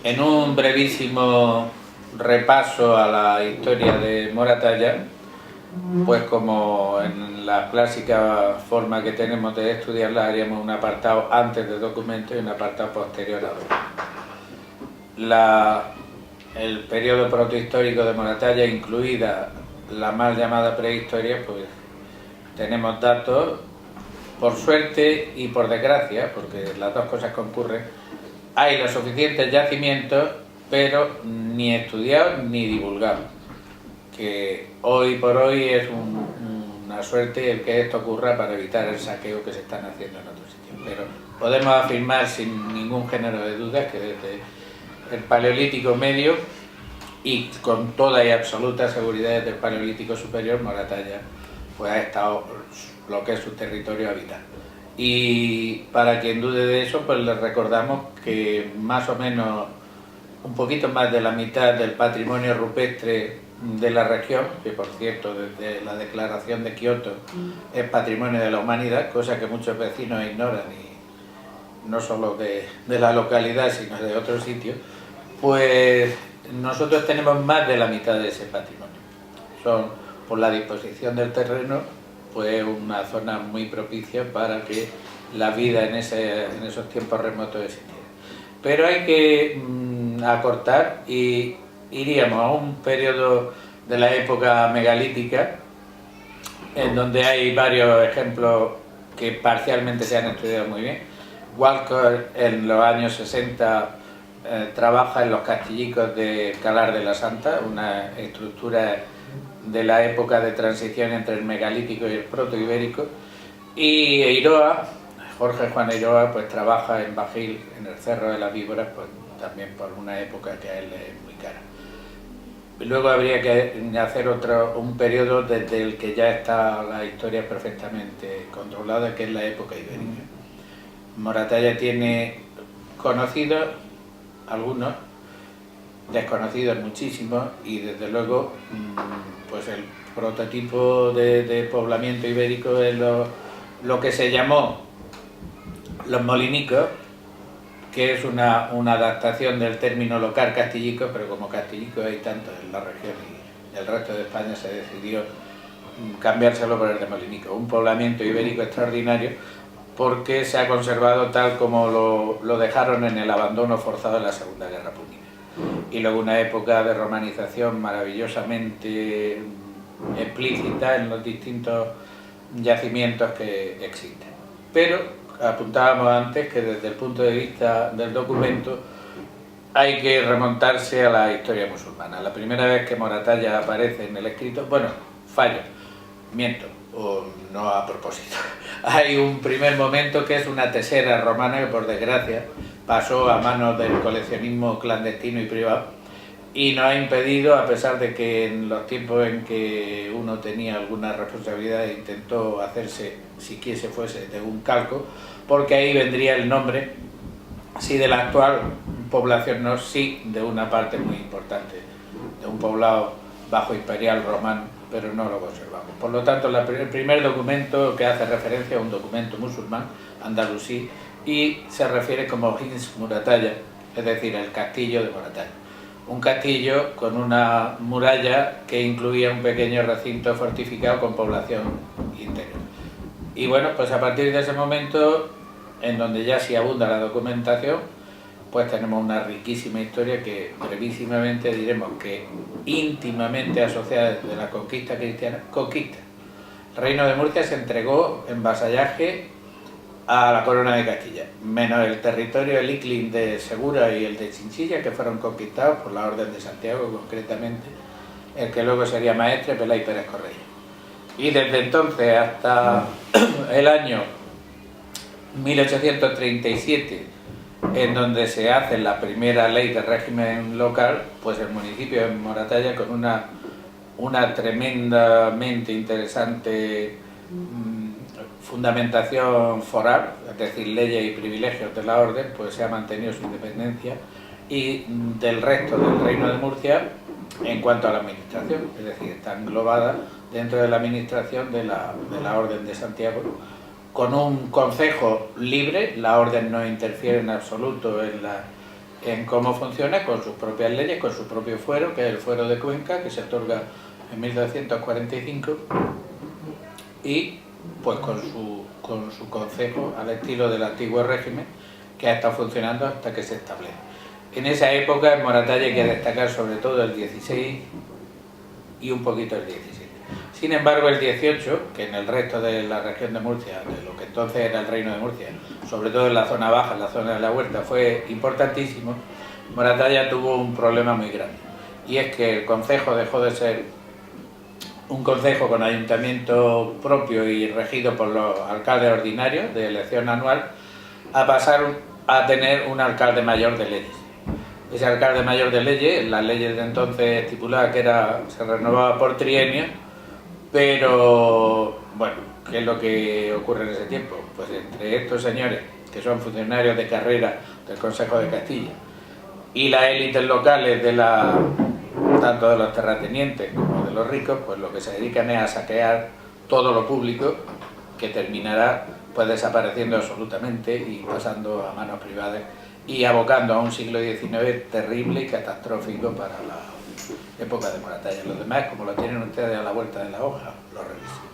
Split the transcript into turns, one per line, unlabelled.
En un brevísimo repaso a la historia de Moratalla, pues como en la clásica forma que tenemos de estudiarla, haríamos un apartado antes del documento y un apartado posterior a el periodo protohistórico de Moratalla, incluida la mal llamada prehistoria, pues tenemos datos, por suerte y por desgracia, porque las dos cosas concurren. Hay los suficientes yacimientos, pero ni estudiados ni divulgados, que hoy por hoy es una suerte el que esto ocurra para evitar el saqueo que se están haciendo en otros sitios. Pero podemos afirmar sin ningún género de dudas que desde el Paleolítico Medio y con toda y absoluta seguridad desde el Paleolítico Superior, Moratalla pues ha estado lo que es su territorio habitado. Y para quien dude de eso, pues les recordamos que más o menos un poquito más de la mitad del patrimonio rupestre de la región, que por cierto desde la declaración de Kioto es patrimonio de la humanidad, cosa que muchos vecinos ignoran, y no solo de la localidad sino de otros sitios, pues nosotros tenemos más de la mitad de ese patrimonio. Son, por la disposición del terreno, pues una zona muy propicia para que la vida en esos tiempos remotos existiera. Pero hay que acortar y iríamos a un periodo de la época megalítica, en donde hay varios ejemplos que parcialmente se han estudiado muy bien. Walker en los años 60 trabaja en los castillicos de Calar de la Santa, una estructura de la época de transición entre el megalítico y el protoibérico, y Eiroa, Jorge Juan Eiroa, pues trabaja en Bajil, en el Cerro de las Víboras, pues también por una época que a él es muy cara. Luego habría que hacer un periodo desde el que ya está la historia perfectamente controlada, que es la época ibérica. Moratalla tiene conocidos algunos, desconocidos muchísimos, y desde luego pues el prototipo de poblamiento ibérico es lo que se llamó los molinicos, que es una adaptación del término local castillico, pero como castillicos hay tantos en la región y el resto de España, se decidió cambiárselo por el de molinico. Un poblamiento ibérico extraordinario, porque se ha conservado tal como lo dejaron en el abandono forzado de la Segunda Guerra Púnica. Y luego una época de romanización maravillosamente explícita en los distintos yacimientos que existen. Pero apuntábamos antes que desde el punto de vista del documento hay que remontarse a la historia musulmana. La primera vez que Moratalla aparece en el escrito, bueno, fallo, miento, o no a propósito. Hay un primer momento que es una tesera romana que por desgracia pasó a manos del coleccionismo clandestino y privado, y nos ha impedido, a pesar de que en los tiempos en que uno tenía alguna responsabilidad intentó hacerse, si quise fuese, de un calco, porque ahí vendría el nombre, sí de la actual población, no, sí de una parte muy importante, de un poblado bajo imperial romano, pero no lo conservamos. Por lo tanto, el primer documento que hace referencia a un documento musulmán, andalusí, y se refiere como Hins Muratalla, es decir, el castillo de Moratalla. Un castillo con una muralla que incluía un pequeño recinto fortificado con población interior. Y bueno, pues a partir de ese momento, en donde ya sí abunda la documentación, pues tenemos una riquísima historia que brevísimamente diremos que íntimamente asociada desde la conquista cristiana. Conquista. El Reino de Murcia se entregó en vasallaje a la Corona de Castilla, menos el territorio, el Iclin de Segura y el de Chinchilla, que fueron conquistados por la Orden de Santiago, concretamente el que luego sería maestre, Pelay Pérez Correia. Y desde entonces hasta el año 1837, en donde se hace la primera ley de régimen local, pues el municipio de Moratalla, con una tremendamente interesante fundamentación foral, es decir, leyes y privilegios de la orden, pues se ha mantenido su independencia y del resto del Reino de Murcia en cuanto a la administración, es decir, está englobada dentro de la administración de la Orden de Santiago, con un concejo libre. La orden no interfiere en absoluto en cómo funciona, con sus propias leyes, con su propio fuero, que es el fuero de Cuenca, que se otorga en 1245, y pues con su concejo al estilo del antiguo régimen, que ha estado funcionando hasta que se establece. En esa época en Moratalla hay que destacar sobre todo el 16 y un poquito el 17. Sin embargo, el 18, que en el resto de la región de Murcia, de lo que entonces era el Reino de Murcia, sobre todo en la zona baja, en la zona de la Huerta, fue importantísimo, Moratalla tuvo un problema muy grande. Y es que el concejo dejó de ser un concejo con ayuntamiento propio y regido por los alcaldes ordinarios de elección anual, a pasar a tener un alcalde mayor de leyes. Ese alcalde mayor de leyes, las leyes de entonces estipulaban que se renovaba por trienio, pero bueno, ¿qué es lo que ocurre en ese tiempo? Pues entre estos señores, que son funcionarios de carrera del Consejo de Castilla, y las élites locales tanto de los terratenientes como de los ricos, pues lo que se dedican es a saquear todo lo público, que terminará pues desapareciendo absolutamente y pasando a manos privadas y abocando a un siglo XIX terrible y catastrófico para la época de Moratalla. Los demás, como lo tienen ustedes a la vuelta de la hoja, lo revisan.